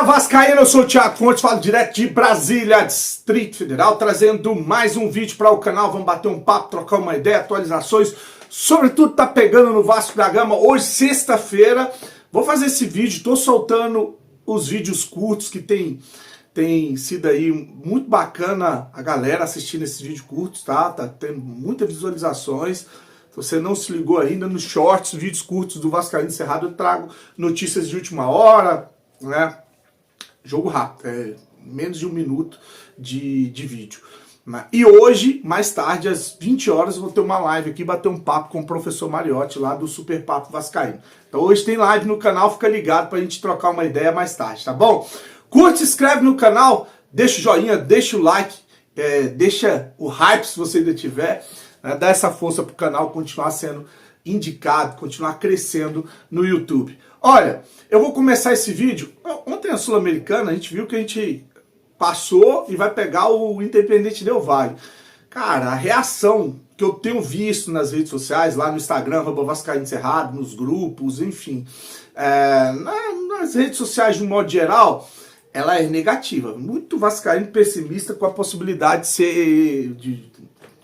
Vascaíno, eu sou o Thiago Fontes, falo direto de Brasília, Distrito Federal, trazendo mais um vídeo para o canal. Vamos bater um papo, trocar uma ideia, atualizações, sobretudo tá pegando no Vasco da Gama. Hoje, sexta-feira, vou fazer esse vídeo, tô soltando os vídeos curtos que tem sido aí muito bacana a galera assistindo esses vídeos curtos, tá? Tá tendo muitas visualizações. Se você não se ligou ainda nos shorts, vídeos curtos do Vascaíno Cerrado, eu trago notícias de última hora, né? Jogo rápido, menos de um minuto de vídeo. E hoje, mais tarde, às 20 horas, eu vou ter uma live aqui, bater um papo com o professor Mariotti, lá do Super Papo Vascaíno. Então hoje tem live no canal, fica ligado pra gente trocar uma ideia mais tarde, tá bom? Curte, se inscreve no canal, deixa o joinha, deixa o like, deixa o hype se você ainda tiver, né? Dá essa força pro canal continuar sendo indicado, continuar crescendo no YouTube. Olha, eu vou começar esse vídeo. Ontem na Sul-Americana a gente viu que a gente passou e vai pegar o Independente Del Valle. Cara, a reação que eu tenho visto nas redes sociais, lá no Instagram, @Vascaíno Cerrado, nos grupos, enfim, nas redes sociais de um modo geral, ela é negativa. Muito vascaíno pessimista com a possibilidade de ser...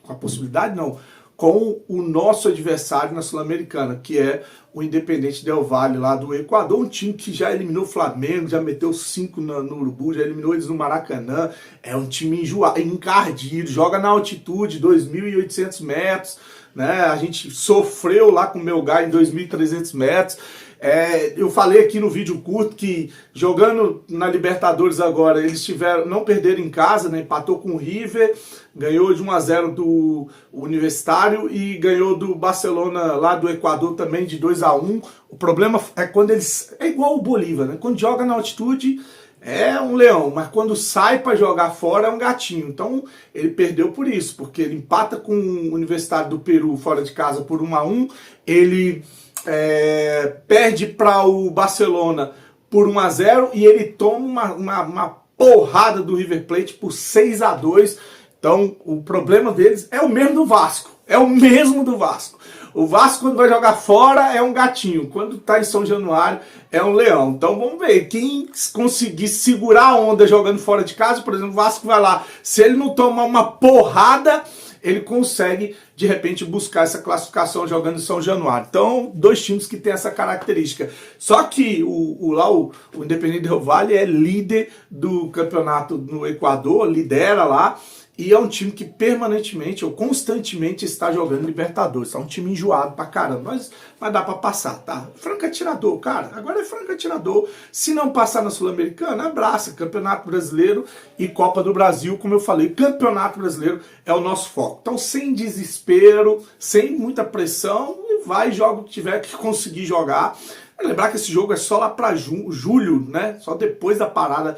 com a possibilidade não, com o nosso adversário na Sul-Americana, que é o Independente Del Valle lá do Equador, um time que já eliminou o Flamengo, já meteu 5 no Urubu, já eliminou eles no Maracanã, é um time encardido, joga na altitude, 2.800 metros, né? A gente sofreu lá com o Melgar em 2.300 metros, eu falei aqui no vídeo curto que jogando na Libertadores agora, eles não perderam em casa, né? Empatou com o River, ganhou de 1-0 do Universitário e ganhou do Barcelona lá do Equador também de 2-1. O problema é quando eles... é igual o Bolívar, né? Quando joga na altitude é um leão, mas quando sai para jogar fora é um gatinho. Então ele perdeu por isso, porque ele empata com o Universitário do Peru fora de casa por 1-1, ele... perde para o Barcelona por 1-0 e ele toma uma porrada do River Plate por 6-2. Então o problema deles é o mesmo do Vasco, é o mesmo do Vasco. O Vasco, quando vai jogar fora, é um gatinho, quando está em São Januário é um leão. Então vamos ver, quem conseguir segurar a onda jogando fora de casa, por exemplo, o Vasco vai lá, se ele não tomar uma porrada, ele consegue, de repente, buscar essa classificação jogando em São Januário. Então, dois times que têm essa característica. Só que o Independente Del Valle é líder do campeonato no Equador, lidera lá, e é um time que permanentemente ou constantemente está jogando Libertadores. É um time enjoado pra caramba, mas dá pra passar, tá? Franco atirador, cara. Agora é franco atirador. Se não passar na Sul-Americana, abraça. Campeonato Brasileiro e Copa do Brasil, como eu falei, Campeonato Brasileiro é o nosso foco. Então, sem desespero, sem muita pressão, vai, joga o que tiver que conseguir jogar. Lembrar que esse jogo é só lá para julho, né? Só depois da parada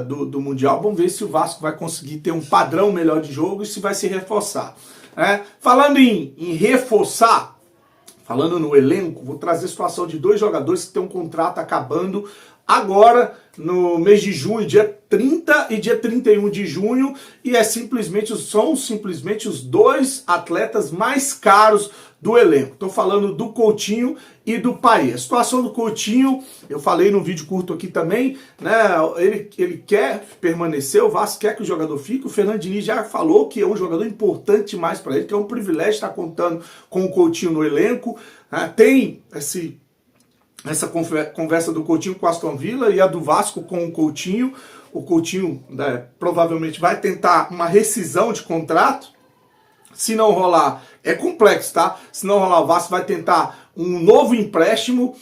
do Mundial. Vamos ver se o Vasco vai conseguir ter um padrão melhor de jogo e se vai se reforçar. Falando em reforçar, falando no elenco, vou trazer a situação de dois jogadores que têm um contrato acabando agora, no mês de junho, dia 30 e dia 31 de junho, e são simplesmente os dois atletas mais caros do elenco. Estou falando do Coutinho e do Payet. A situação do Coutinho, eu falei no vídeo curto aqui também, né? Ele quer permanecer, o Vasco quer que o jogador fique. O Fernando Diniz já falou que é um jogador importante demais para ele, que é um privilégio estar contando com o Coutinho no elenco. Tem essa conversa do Coutinho com o Aston Villa e a do Vasco com o Coutinho. O Coutinho, né, provavelmente vai tentar uma rescisão de contrato. Se não rolar, é complexo, tá? Se não rolar, o Vasco vai tentar um novo empréstimo.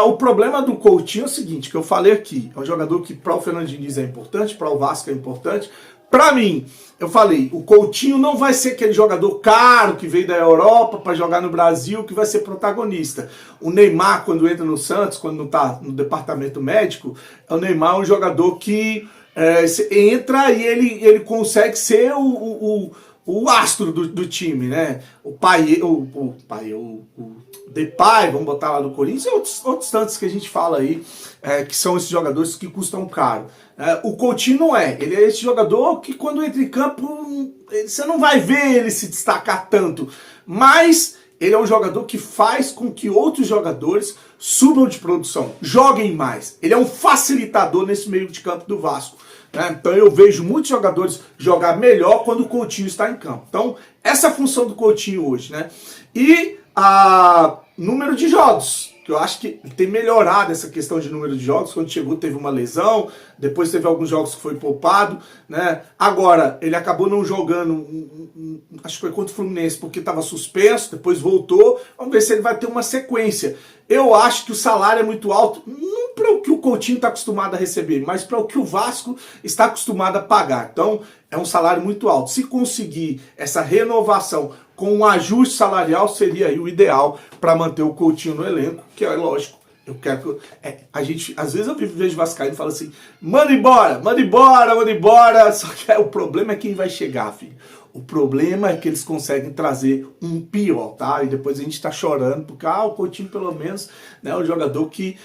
O problema do Coutinho é o seguinte, que eu falei aqui, é um jogador que para o Fernando Diniz é importante, para o Vasco é importante. Para mim, eu falei, o Coutinho não vai ser aquele jogador caro que veio da Europa para jogar no Brasil, que vai ser protagonista. O Neymar, quando entra no Santos, quando não está no departamento médico, o Neymar é um jogador que entra e ele consegue ser o astro do time, né? O Depay, vamos botar lá no Corinthians, e outros tantos que a gente fala aí, que são esses jogadores que custam caro. O Coutinho não é, ele é esse jogador que quando entra em campo, você não vai ver ele se destacar tanto, mas ele é um jogador que faz com que outros jogadores subam de produção, joguem mais. Ele é um facilitador nesse meio de campo do Vasco, né? Então eu vejo muitos jogadores jogar melhor quando o Coutinho está em campo. Então essa é a função do Coutinho hoje, né? E a número de jogos, que eu acho que tem melhorado essa questão de número de jogos. Quando chegou teve uma lesão, depois teve alguns jogos que foi poupado, né? Agora, ele acabou não jogando, acho que foi contra o Fluminense, porque estava suspenso, depois voltou. Vamos ver se ele vai ter uma sequência. Eu acho que o salário é muito alto, não para o que o Coutinho está acostumado a receber, mas para o que o Vasco está acostumado a pagar. Então, é um salário muito alto. Se conseguir essa renovação com um ajuste salarial, seria aí o ideal para manter o Coutinho no elenco, que é lógico. Eu quero que... a gente, às vezes eu vejo vascaíno e falo assim, manda embora, manda embora, manda embora. Só que o problema é quem vai chegar, filho. O problema é que eles conseguem trazer um pior, tá? E depois a gente tá chorando, porque o Coutinho pelo menos, né, é um jogador que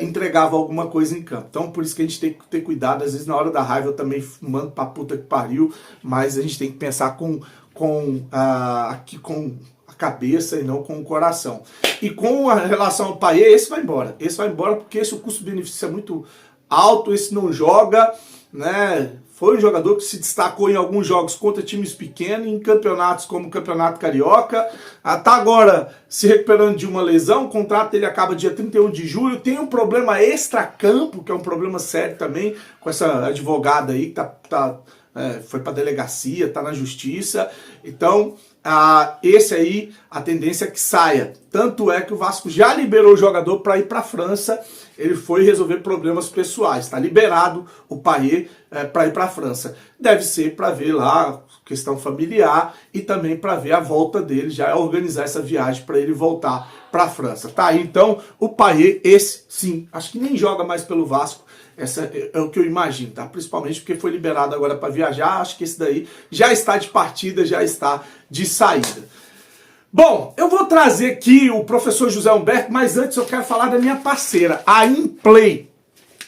entregava alguma coisa em campo. Então por isso que a gente tem que ter cuidado. Às vezes na hora da raiva eu também mando pra puta que pariu, mas a gente tem que pensar aqui com a cabeça e não com o coração. E com a relação ao Payet, esse vai embora. Esse vai embora porque esse o custo-benefício é muito alto, esse não joga, né? Foi um jogador que se destacou em alguns jogos contra times pequenos, em campeonatos como o Campeonato Carioca. Tá agora se recuperando de uma lesão, o contrato dele acaba dia 31 de julho. Tem um problema extra-campo, que é um problema sério também, com essa advogada aí que foi para delegacia, tá na justiça. Então, esse aí, a tendência é que saia. Tanto é que o Vasco já liberou o jogador para ir para a França. Ele foi resolver problemas pessoais. Está liberado o Payet para ir para a França. Deve ser para ver lá questão familiar e também para ver a volta dele, já organizar essa viagem para ele voltar para a França. Tá aí então o Payet, esse sim, acho que nem joga mais pelo Vasco. Essa é o que eu imagino, tá? Principalmente porque foi liberado agora para viajar. Acho que esse daí já está de partida, já está de saída. Bom, eu vou trazer aqui o professor José Humberto, mas antes eu quero falar da minha parceira, a Implay.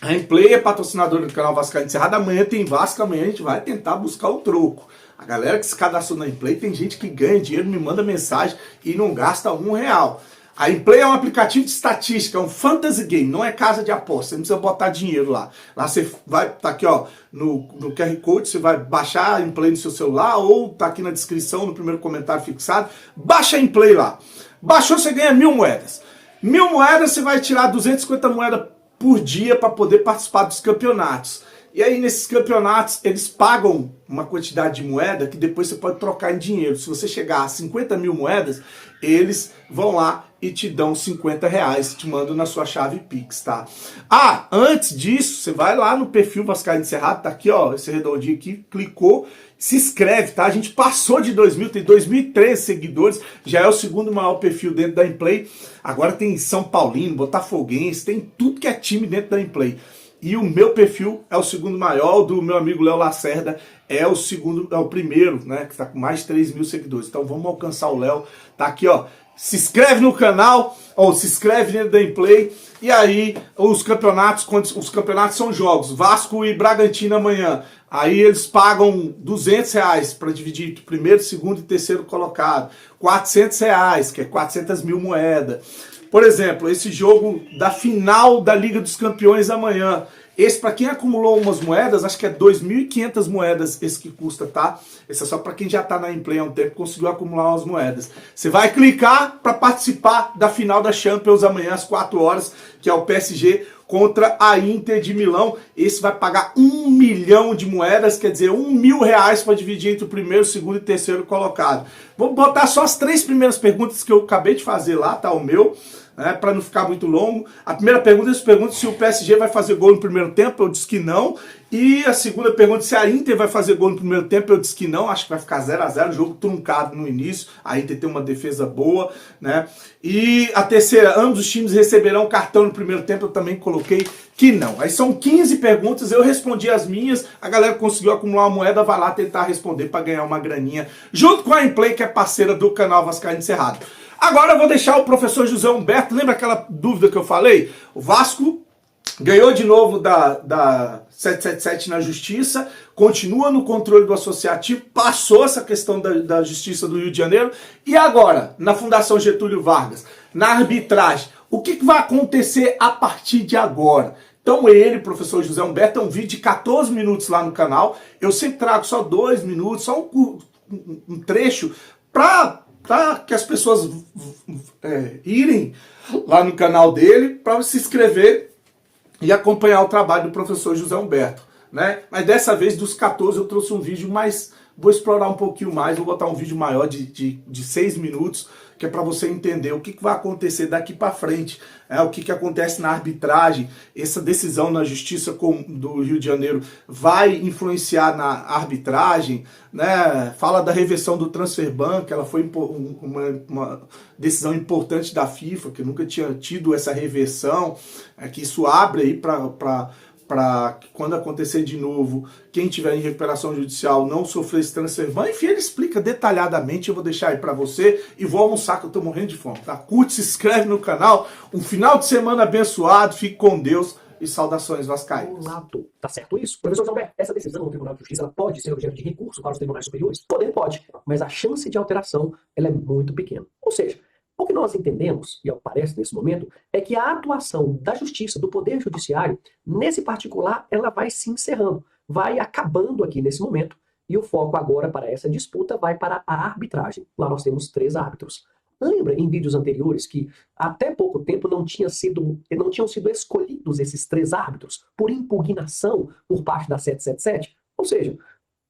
A Implay é patrocinadora do canal Vascaíno Encerrado. Amanhã tem Vasco, amanhã a gente vai tentar buscar o troco. A galera que se cadastrou na Implay, tem gente que ganha dinheiro, me manda mensagem e não gasta R$1. A Implay é um aplicativo de estatística, é um fantasy game, não é casa de aposta, você não precisa botar dinheiro lá. Lá você vai, tá aqui ó, no QR Code, você vai baixar a Implay no seu celular, ou tá aqui na descrição, no primeiro comentário fixado, baixa a Implay lá. Baixou, você ganha 1000 moedas. 1000 moedas, você vai tirar 250 moedas por dia para poder participar dos campeonatos. E aí nesses campeonatos eles pagam uma quantidade de moeda que depois você pode trocar em dinheiro. Se você chegar a 50 mil moedas, eles vão lá e te dão R$50, te mandam na sua chave Pix, tá? Antes disso, você vai lá no perfil Vascaíno Encerrado, tá aqui ó, esse redondinho aqui, clicou, se inscreve, tá? A gente passou de 2000, tem 2013 seguidores, já é o segundo maior perfil dentro da Implay. Agora tem São Paulino, Botafoguense, tem tudo que é time dentro da Implay. E o meu perfil é o segundo maior, o do meu amigo Léo Lacerda é o primeiro, né? Que tá com mais de 3 mil seguidores. Então vamos alcançar o Léo. Tá aqui, ó. Se inscreve no canal, ou se inscreve dentro da Implay. E aí, os campeonatos são jogos. Vasco e Bragantino amanhã. Aí eles pagam R$200 para dividir entre o primeiro, segundo e terceiro colocado. R$400, que é 400 mil moedas. Por exemplo, esse jogo da final da Liga dos Campeões amanhã. Esse, para quem acumulou umas moedas, acho que é 2.500 moedas esse que custa, tá? Esse é só para quem já tá na Implay há um tempo e conseguiu acumular umas moedas. Você vai clicar para participar da final da Champions amanhã às 4 horas, que é o PSG contra a Inter de Milão. Esse vai pagar 1 milhão de moedas, quer dizer, R$1.000 para dividir entre o primeiro, segundo e terceiro colocado. Vou botar só as 3 primeiras perguntas que eu acabei de fazer lá, tá? O meu, né, para não ficar muito longo. A primeira pergunta, eles perguntam se o PSG vai fazer gol no primeiro tempo, eu disse que não. E a segunda pergunta, se a Inter vai fazer gol no primeiro tempo, eu disse que não. Acho que vai ficar 0 a 0, jogo truncado no início. A Inter tem uma defesa boa, né? E a terceira, ambos os times receberão cartão no primeiro tempo, eu também coloquei que não. Aí são 15 perguntas, eu respondi as minhas, a galera conseguiu acumular uma moeda, vai lá tentar responder para ganhar uma graninha, junto com a Implay, que é parceira do canal Vascaíno Encerrado. Agora eu vou deixar o professor José Humberto, lembra aquela dúvida que eu falei? O Vasco ganhou de novo da 777 na justiça, continua no controle do associativo, passou essa questão da justiça do Rio de Janeiro, e agora, na Fundação Getúlio Vargas, na arbitragem, o que vai acontecer a partir de agora? Então ele, professor José Humberto, é um vídeo de 14 minutos lá no canal, eu sempre trago só 2 minutos, só um trecho, para que as pessoas irem lá no canal dele, para se inscrever e acompanhar o trabalho do professor José Humberto, né? Mas dessa vez, dos 14, eu trouxe um vídeo mais... Vou explorar um pouquinho mais, vou botar um vídeo maior de 6 minutos, que é para você entender o que vai acontecer daqui para frente, o que acontece na arbitragem, essa decisão na Justiça do Rio de Janeiro vai influenciar na arbitragem, né? Fala da reversão do Transfer Ban, que ela foi uma decisão importante da FIFA, que nunca tinha tido essa reversão, que isso abre aí para que quando acontecer de novo, quem tiver em recuperação judicial não sofrer esse transfer ban. Enfim, ele explica detalhadamente, eu vou deixar aí pra você e vou almoçar que eu tô morrendo de fome, tá? Curte, se inscreve no canal, um final de semana abençoado, fique com Deus e saudações vascaínas. Tá certo isso? Professor Gilberto, essa decisão do Tribunal de Justiça ela pode ser objeto de recurso para os tribunais superiores? Pode, mas a chance de alteração ela é muito pequena. Ou seja, o que nós entendemos, e ao que parece nesse momento, é que a atuação da justiça, do poder judiciário, nesse particular, ela vai se encerrando, vai acabando aqui nesse momento, e o foco agora para essa disputa vai para a arbitragem. Lá nós temos 3 árbitros. Lembra em vídeos anteriores que até pouco tempo não tinham sido escolhidos esses 3 árbitros por impugnação por parte da 777? Ou seja,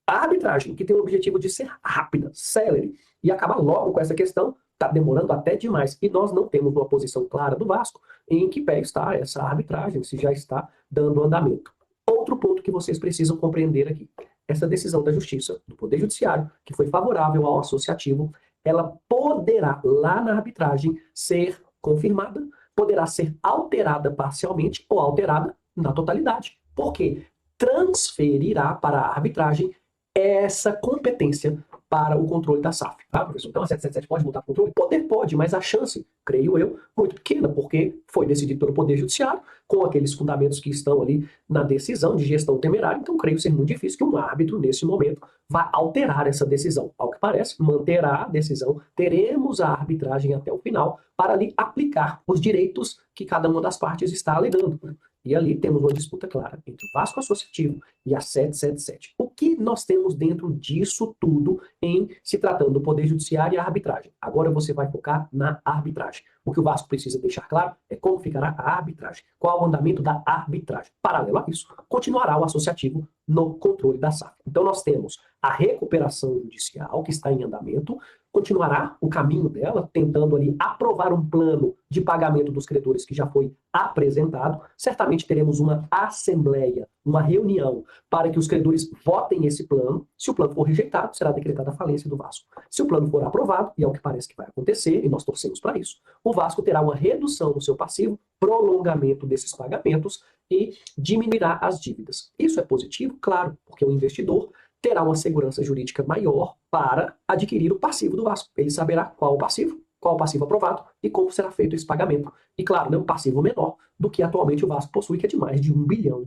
a arbitragem, que tem o objetivo de ser rápida, célere, e acabar logo com essa questão, está demorando até demais. E nós não temos uma posição clara do Vasco em que pé está essa arbitragem, se já está dando andamento. Outro ponto que vocês precisam compreender aqui. Essa decisão da Justiça, do Poder Judiciário, que foi favorável ao associativo, ela poderá, lá na arbitragem, ser confirmada, poderá ser alterada parcialmente ou alterada na totalidade. Por quê? Transferirá para a arbitragem essa competência para o controle da SAF. Tá, professor? Então a 777 pode voltar para o controle? Poder pode, mas a chance, creio eu, muito pequena, porque foi decidido pelo Poder Judiciário, com aqueles fundamentos que estão ali na decisão de gestão temerária, então creio ser muito difícil que um árbitro, nesse momento, vá alterar essa decisão. Ao que parece, manterá a decisão, teremos a arbitragem até o final, para ali aplicar os direitos que cada uma das partes está alegando. E ali temos uma disputa clara entre o Vasco Associativo e a 777. O que nós temos dentro disso tudo em se tratando do Poder Judiciário e a arbitragem? Agora você vai focar na arbitragem. O que o Vasco precisa deixar claro é como ficará a arbitragem, qual o andamento da arbitragem. Paralelo a isso, continuará o associativo no controle da SAF. Então nós temos a recuperação judicial que está em andamento, continuará o caminho dela, tentando ali aprovar um plano de pagamento dos credores que já foi apresentado. Certamente teremos uma assembleia, uma reunião, para que os credores votem esse plano. Se o plano for rejeitado, será decretada a falência do Vasco. Se o plano for aprovado, e é o que parece que vai acontecer, e nós torcemos para isso, o Vasco terá uma redução no seu passivo, prolongamento desses pagamentos e diminuirá as dívidas. Isso é positivo? Claro, porque o investidor terá uma segurança jurídica maior para adquirir o passivo do Vasco. Ele saberá qual o passivo aprovado e como será feito esse pagamento. E claro, né, um passivo menor do que atualmente o Vasco possui, que é de mais de R$1 bilhão.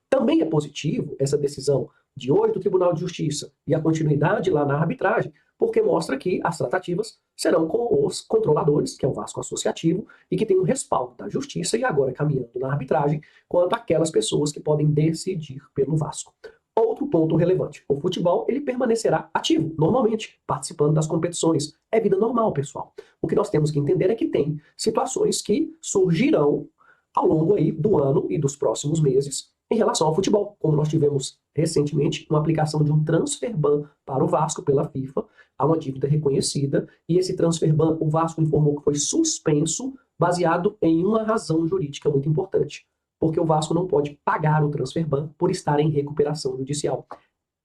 Também é positivo essa decisão de hoje do Tribunal de Justiça e a continuidade lá na arbitragem, porque mostra que as tratativas serão com os controladores, que é o Vasco Associativo, e que tem um respaldo da Justiça e agora caminhando na arbitragem, quanto aquelas pessoas que podem decidir pelo Vasco. Outro ponto relevante, o futebol ele permanecerá ativo, normalmente, participando das competições. É vida normal, pessoal. O que nós temos que entender é que tem situações que surgirão ao longo aí do ano e dos próximos meses em relação ao futebol, como nós tivemos recentemente uma aplicação de um transfer ban para o Vasco pela FIFA, há uma dívida reconhecida, e esse transfer ban o Vasco informou que foi suspenso baseado em uma razão jurídica muito importante. Porque o Vasco não pode pagar o transfer ban por estar em recuperação judicial.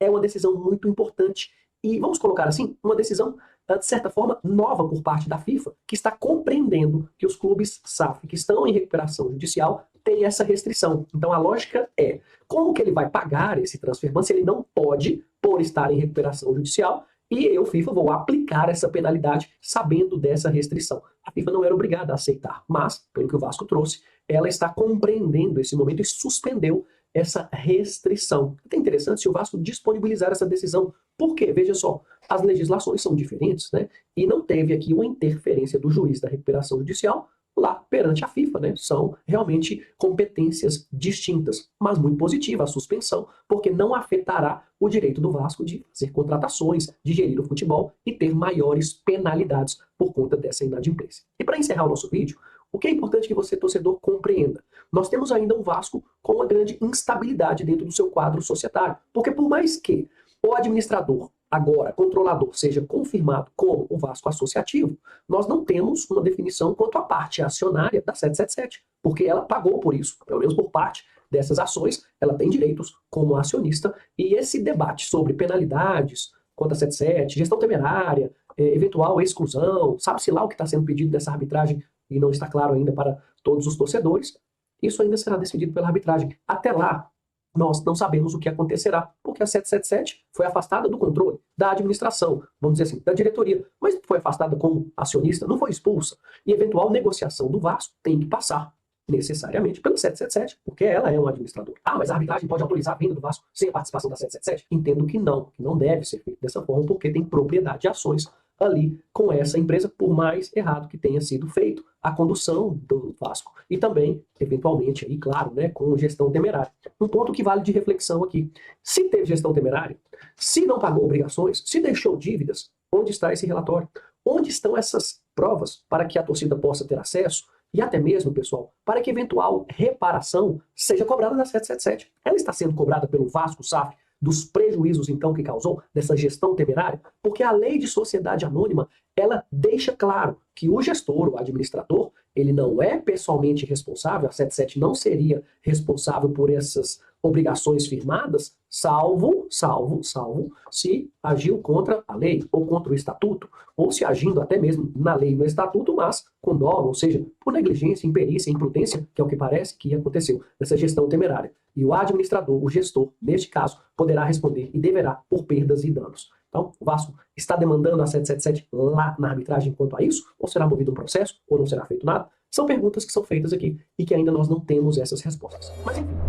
É uma decisão muito importante e, vamos colocar assim, uma decisão, de certa forma, nova por parte da FIFA, que está compreendendo que os clubes SAF que estão em recuperação judicial têm essa restrição. Então a lógica é, como que ele vai pagar esse transfer ban se ele não pode, por estar em recuperação judicial, E eu, FIFA, vou aplicar essa penalidade sabendo dessa restrição. A FIFA não era obrigada a aceitar, mas, pelo que o Vasco trouxe, ela está compreendendo esse momento e suspendeu essa restrição. É interessante se o Vasco disponibilizar essa decisão. Por quê? Veja só, as legislações são diferentes, né? E não teve aqui uma interferência do juiz da recuperação judicial lá perante a FIFA, né? São realmente competências distintas, mas muito positiva a suspensão, porque não afetará o direito do Vasco de fazer contratações, de gerir o futebol e ter maiores penalidades por conta dessa inadimplência. E para encerrar o nosso vídeo, o que é importante que você, torcedor, compreenda? Nós temos ainda um Vasco com uma grande instabilidade dentro do seu quadro societário, porque por mais que o administrador, agora controlador, seja confirmado como o Vasco associativo, nós não temos uma definição quanto à parte acionária da 777, porque ela pagou por isso, pelo menos por parte dessas ações, ela tem direitos como acionista, e esse debate sobre penalidades quanto a 77, gestão temerária, eventual exclusão, sabe-se lá o que está sendo pedido dessa arbitragem e não está claro ainda para todos os torcedores, isso ainda será decidido pela arbitragem. Até lá, nós não sabemos o que acontecerá, porque a 777 foi afastada do controle, da administração, vamos dizer assim, da diretoria, mas foi afastada como acionista, não foi expulsa. E eventual negociação do Vasco tem que passar necessariamente pelo 777, porque ela é um administrador. Ah, mas a arbitragem pode autorizar a venda do Vasco sem a participação da 777? Entendo que não deve ser feito dessa forma, porque tem propriedade de ações ali com essa empresa, por mais errado que tenha sido feito a condução do Vasco. E também, eventualmente, aí, claro, né, com gestão temerária. Um ponto que vale de reflexão aqui. Se teve gestão temerária, se não pagou obrigações, se deixou dívidas, onde está esse relatório? Onde estão essas provas para que a torcida possa ter acesso? E até mesmo, pessoal, para que eventual reparação seja cobrada da 777. Ela está sendo cobrada pelo Vasco SAF dos prejuízos, então, que causou dessa gestão temerária, porque a lei de sociedade anônima, ela deixa claro que o gestor, o administrador, ele não é pessoalmente responsável, a 77 não seria responsável por essas obrigações firmadas, salvo se agiu contra a lei ou contra o estatuto, ou se agindo até mesmo na lei e no estatuto, mas com dolo, ou seja, por negligência, imperícia, imprudência, que é o que parece que aconteceu nessa gestão temerária. E o administrador, o gestor, neste caso, poderá responder e deverá por perdas e danos. Então, o Vasco está demandando a 777 lá na arbitragem quanto a isso? Ou será movido um processo? Ou não será feito nada? São perguntas que são feitas aqui e que ainda nós não temos essas respostas. Mas enfim.